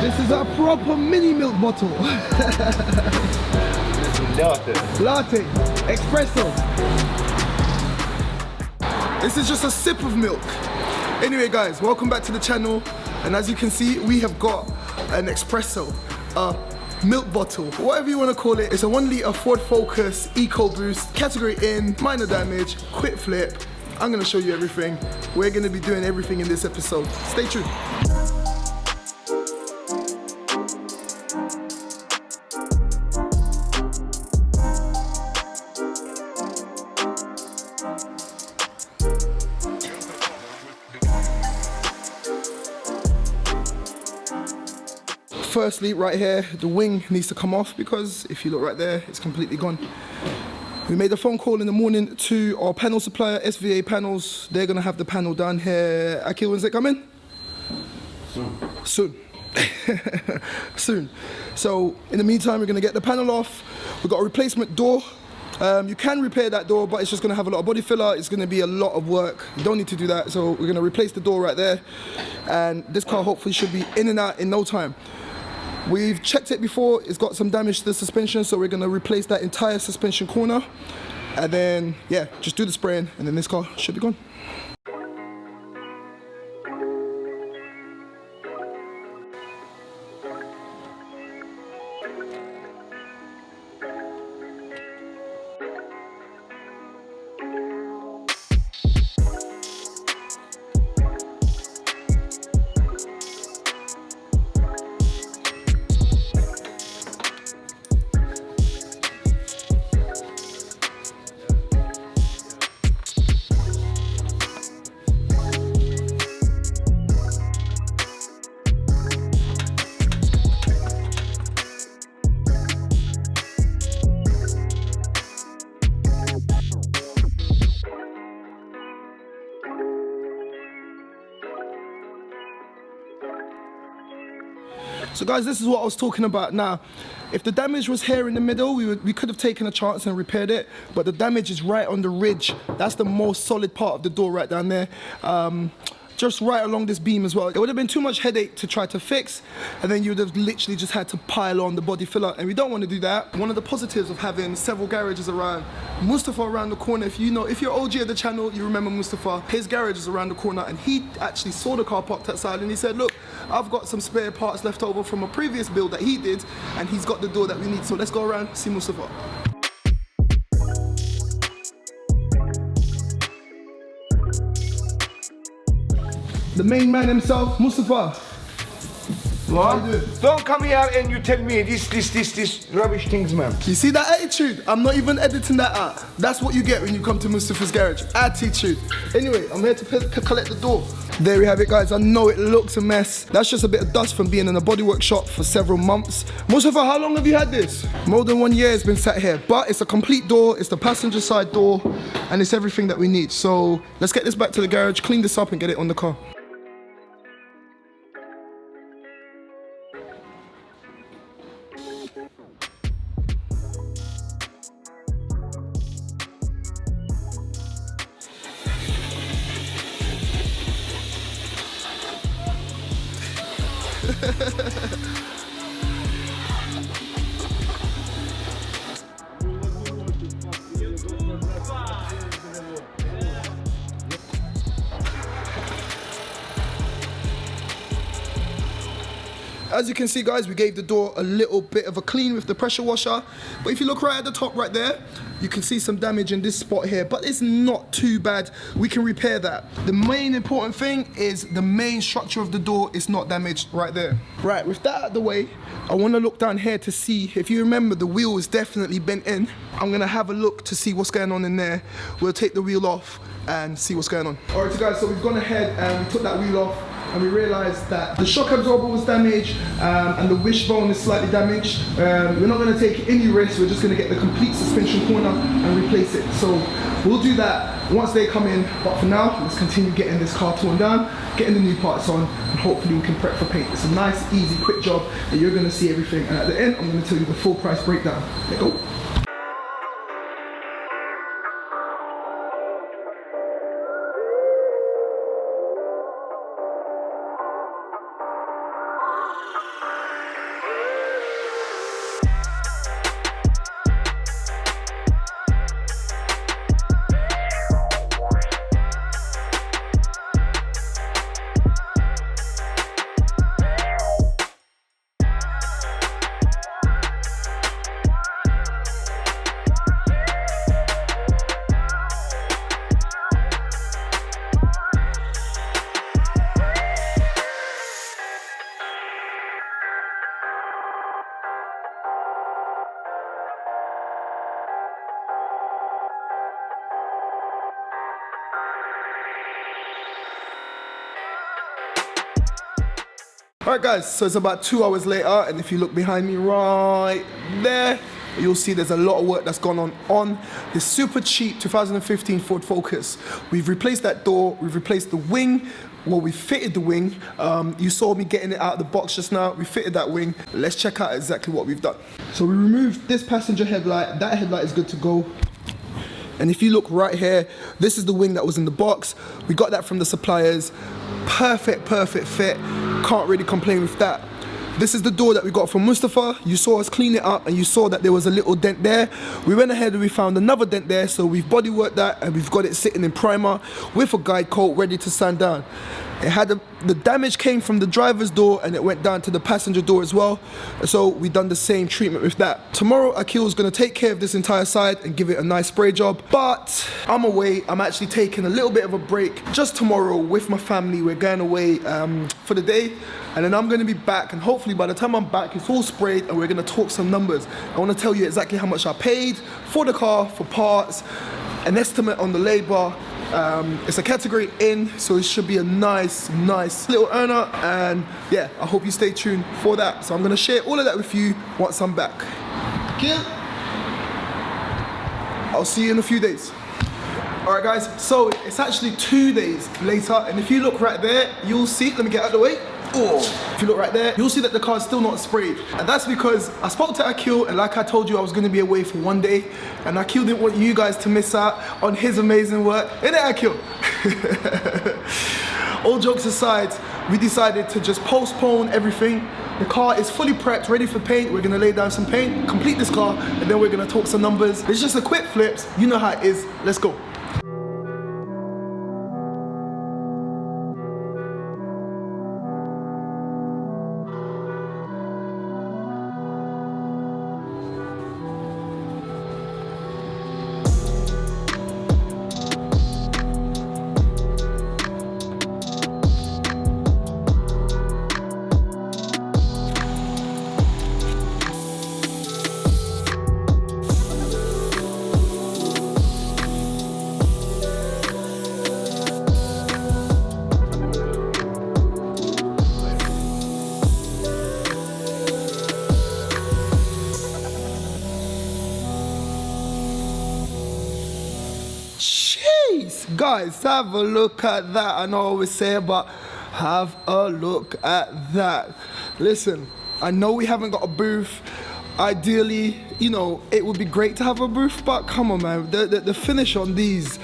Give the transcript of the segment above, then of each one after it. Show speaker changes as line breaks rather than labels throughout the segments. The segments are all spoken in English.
This is a proper mini milk bottle. Latte, espresso. This is just a sip of milk. Anyway guys, welcome back to the channel. And as you can see, we have got an espresso, a milk bottle, whatever you want to call it. It's a 1 litre Ford Focus Eco Boost, category in, minor damage, quick flip. I'm gonna show you everything. We're gonna be doing everything in this episode. Stay tuned. Firstly, right here, the wing needs to come off because if you look right there, it's completely gone. We made a phone call in the morning to our panel supplier, SVA Panels. They're gonna have the panel down here. Akil, when's it coming? Soon. Soon. So in the meantime, we're gonna get the panel off. We've got a replacement door. You can repair that door, but it's just gonna have a lot of body filler. It's gonna be a lot of work. You don't need to do that. So we're gonna replace the door right there. And this car hopefully should be in and out in no time. We've checked it before, it's got some damage to the suspension, so we're gonna replace that entire suspension corner. And then, yeah, just do the spraying, and then this car should be gone. So guys, this is what I was talking about. Now, if the damage was here in the middle, we could have taken a chance and repaired it, but the damage is right on the ridge. That's the most solid part of the door right down there. Just right along this beam as well. It would have been too much headache to try to fix, and then you would have literally just had to pile on the body filler, and we don't want to do that. One of the positives of having several garages around, Mustafa around the corner, if you're OG of the channel, you remember Mustafa, his garage is around the corner, and he actually saw the car parked outside, and he said, look, I've got some spare parts left over from a previous build that he did, and he's got the door that we need, so let's go around, see Mustafa. The main man himself, Mustafa.
What? Don't come here and you tell me this rubbish things, man.
You see that attitude? I'm not even editing that out. That's what you get when you come to Mustafa's garage. Attitude. Anyway, I'm here to collect the door. There we have it, guys. I know it looks a mess. That's just a bit of dust from being in a bodywork shop for several months. Mustafa, how long have you had this? More than 1 year it's been sat here, but it's a complete door. It's the passenger side door, and it's everything that we need. So let's get this back to the garage, clean this up, and get it on the car. As you can see, guys, we gave the door a little bit of a clean with the pressure washer, but if you look right at the top right there, you can see some damage in this spot here, but it's not too bad. We can repair that. The main important thing is the main structure of the door is not damaged right there. Right, with that out of the way, I want to look down here to see, if you remember, the wheel is definitely bent in. I'm going to have a look to see what's going on in there. We'll take the wheel off and see what's going on. All right, so guys, so we've gone ahead and we took that wheel off, and we realized that the shock absorber was damaged and the wishbone is slightly damaged. We're not going to take any risks. We're just going to get the complete suspension corner and replace it. So we'll do that once they come in. But for now, let's continue getting this car torn down, getting the new parts on, and hopefully we can prep for paint. It's a nice, easy, quick job, and you're going to see everything. And at the end, I'm going to tell you the full price breakdown. Let's go. Alright guys, so it's about 2 hours later, and if you look behind me right there, you'll see there's a lot of work that's gone on this super cheap 2015 Ford Focus. We've replaced that door, we've replaced the wing. Well, we fitted the wing. You saw me getting it out of the box just now. We fitted that wing. Let's check out exactly what we've done. So we removed this passenger headlight. That headlight is good to go. And if you look right here, this is the wing that was in the box. We got that from the suppliers. Perfect fit. Can't really complain with that. This is the door that we got from Mustafa. You saw us clean it up and you saw that there was a little dent there. We went ahead and we found another dent there, so we've bodyworked that and we've got it sitting in primer with a guide coat ready to sand down. It had the damage came from the driver's door and it went down to the passenger door as well. So we done the same treatment with that. Tomorrow Akil's gonna take care of this entire side and give it a nice spray job. But I'm away. I'm actually taking a little bit of a break just tomorrow with my family. We're going away for the day. And then I'm gonna be back, and hopefully by the time I'm back, it's all sprayed and we're gonna talk some numbers. I wanna tell you exactly how much I paid for the car, for parts, an estimate on the labor. It's a category in, so it should be a nice little earner, and yeah, I hope you stay tuned for that. So I'm gonna share all of that with you once I'm back. Okay? I'll see you in a few days. Alright guys, so it's actually 2 days later, and if you look right there, you'll see, let me get out of the way. Oh, if you look right there, you'll see that the car's still not sprayed. And that's because I spoke to Akil, and like I told you, I was gonna be away for 1 day, and Akil didn't want you guys to miss out on his amazing work. Innit, Akil? All jokes aside, we decided to just postpone everything. The car is fully prepped, ready for paint. We're gonna lay down some paint, complete this car, and then we're gonna talk some numbers. It's just a quick flips, you know how it is. Let's go. Jeez, guys, have a look at that. I know I always say it, but have a look at that. Listen, I know we haven't got a booth. Ideally, you know, it would be great to have a booth, but come on, man. The finish on these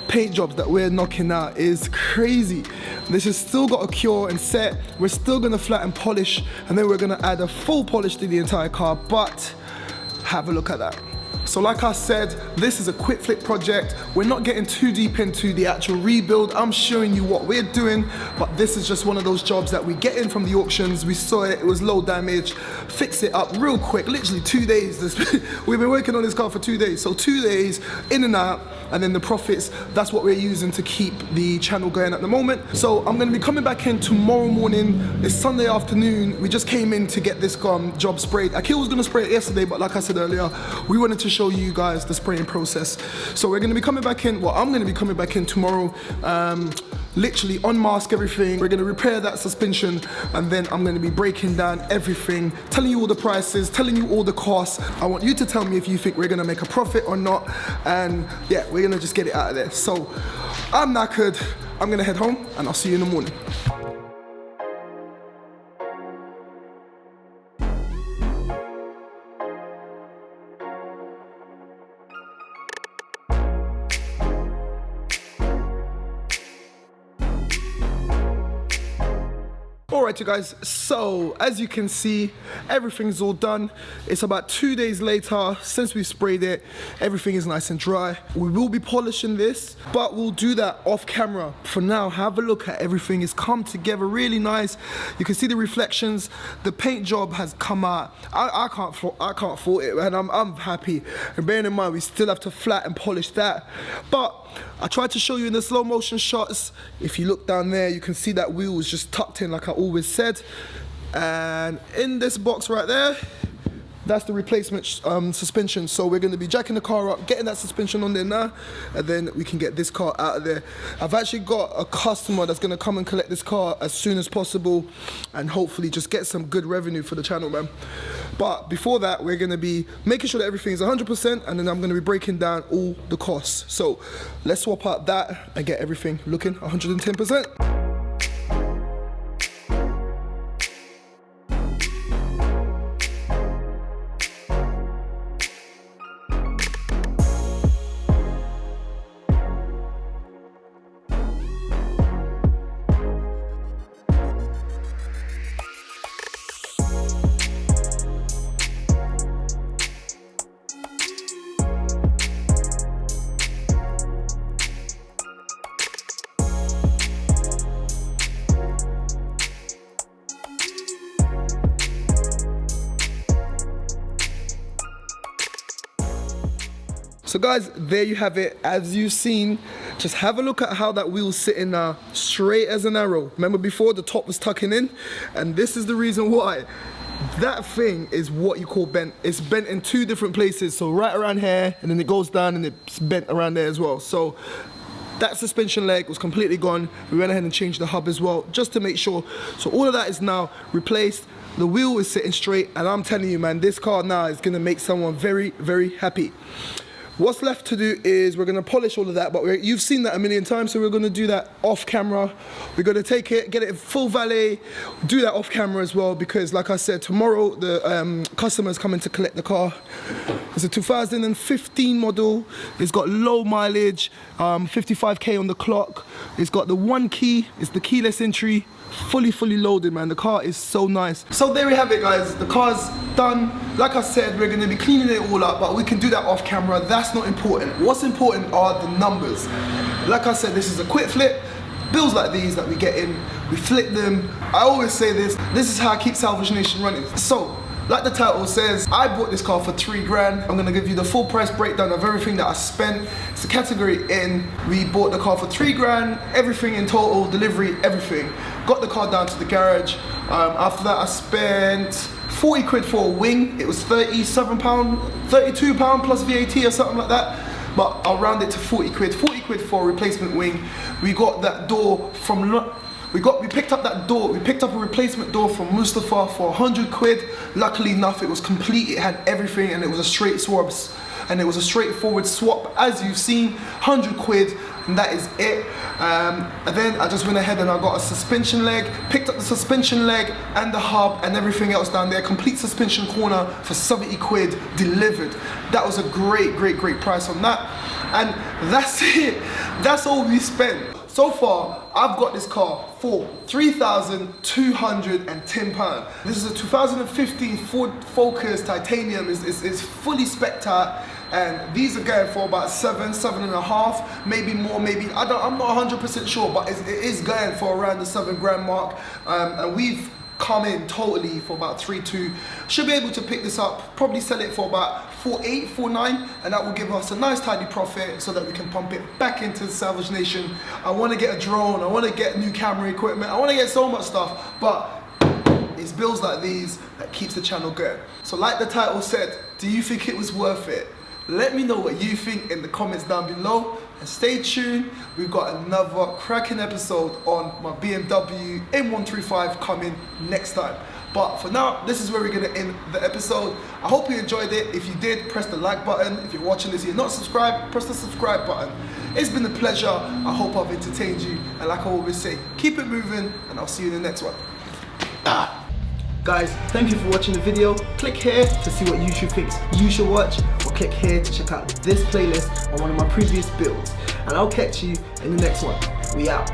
paint jobs that we're knocking out is crazy. This has still got a cure and set. We're still gonna flat and polish, and then we're gonna add a full polish to the entire car, but have a look at that. So like I said, this is a quick flip project. We're not getting too deep into the actual rebuild. I'm showing you what we're doing, but this is just one of those jobs that we get in from the auctions. We saw it, it was low damage, fix it up real quick, literally 2 days. We've been working on this car for 2 days. So 2 days, in and out, and then the profits, that's what we're using to keep the channel going at the moment. So I'm gonna be coming back in tomorrow morning. It's Sunday afternoon. We just came in to get this job sprayed. Akil was gonna spray it yesterday, but like I said earlier, we wanted to show you guys the spraying process. So we're gonna be coming back in, well, I'm gonna be coming back in tomorrow, literally unmask everything. We're gonna repair that suspension, and then I'm gonna be breaking down everything, telling you all the prices, telling you all the costs. I want you to tell me if you think we're gonna make a profit or not, and yeah, we're gonna just get it out of there. So I'm knackered, I'm gonna head home, and I'll see you in the morning. Alright you guys, so as you can see, everything's all done. It's about 2 days later since we sprayed it. Everything is nice and dry. We will be polishing this, but we'll do that off camera. For now, have a look at everything. It's come together really nice. You can see the reflections. The paint job has come out. I can't fault it, man. I'm happy. And bearing in mind, we still have to flat and polish that. But I tried to show you in the slow motion shots. If you look down there, you can see that wheel was just tucked in like I always said. And in this box right there, That's the replacement suspension. So we're going to be jacking the car up, getting that suspension on there now, and then we can get this car out of there. I've actually got a customer that's going to come and collect this car as soon as possible, and hopefully just get some good revenue for the channel, man. But before that, we're going to be making sure that everything is 100%, and then I'm going to be breaking down all the costs. So let's swap out that and get everything looking 110%. So guys, there you have it. As you've seen, just have a look at how that wheel's sitting now, straight as an arrow. Remember before, the top was tucking in, and this is the reason why. That thing is what you call bent. It's bent in two different places, so right around here, and then it goes down and it's bent around there as well. So that suspension leg was completely gone. We went ahead and changed the hub as well, just to make sure. So all of that is now replaced. The wheel is sitting straight, and I'm telling you, man, this car now is gonna make someone very, very happy. What's left to do is we're gonna polish all of that, but you've seen that a million times, so we're gonna do that off camera. We're gonna take it, get it full valet, do that off camera as well, because like I said, tomorrow the customer's coming to collect the car. It's a 2015 model. It's got low mileage, 55K on the clock. It's got the one key, it's the keyless entry, fully loaded, man. The car is so nice. So there we have it, guys. The car's done. Like I said, we're gonna be cleaning it all up, but we can do that off camera. That's not important. What's important are the numbers. Like I said, this is a quick flip. Bills like these that we get in, we flip them. I always say this is how I keep Salvage Nation running. So, like the title says, I bought this car for 3 grand. I'm gonna give you the full price breakdown of everything that I spent. It's a category N. We bought the car for 3 grand, everything in total, delivery, everything. Got the car down to the garage. After that, I spent 40 quid for a wing. It was £32 plus VAT or something like that. But I'll round it to 40 quid. 40 quid for a replacement wing. We got that door from, we picked up that door, we picked up a replacement door from Mustafa for 100 quid. Luckily enough, it was complete, it had everything, and it was a straight swap, and it was a straightforward swap, as you've seen, 100 quid, and that is it. And then I just went ahead and I got a suspension leg, picked up the suspension leg and the hub and everything else down there, complete suspension corner for 70 quid delivered. That was a great price on that. And that's it, that's all we spent. So far, I've got this car for £3,210. This is a 2015 Ford Focus Titanium. It's fully spec'd out, and these are going for about 7.5, maybe more, maybe, I'm not 100% sure, but it is going for around the 7 grand mark. And we've come in totally for about 3.2. Should be able to pick this up, probably sell it for about 4.8, 4.9, and that will give us a nice tidy profit so that we can pump it back into the Salvage Nation. I want to get a drone, I want to get new camera equipment, I want to get so much stuff, but it's bills like these that keeps the channel going. So like the title said, do you think it was worth it? Let me know what you think in the comments down below, and stay tuned. We've got another cracking episode on my BMW M140i coming next time. But for now, this is where we're gonna end the episode. I hope you enjoyed it. If you did, press the like button. If you're watching this and you're not subscribed, press the subscribe button. It's been a pleasure. I hope I've entertained you. And like I always say, keep it moving, and I'll see you in the next one. Guys, thank you for watching the video. Click here to see what YouTube thinks you should watch, or click here to check out this playlist on one of my previous builds. And I'll catch you in the next one. We out.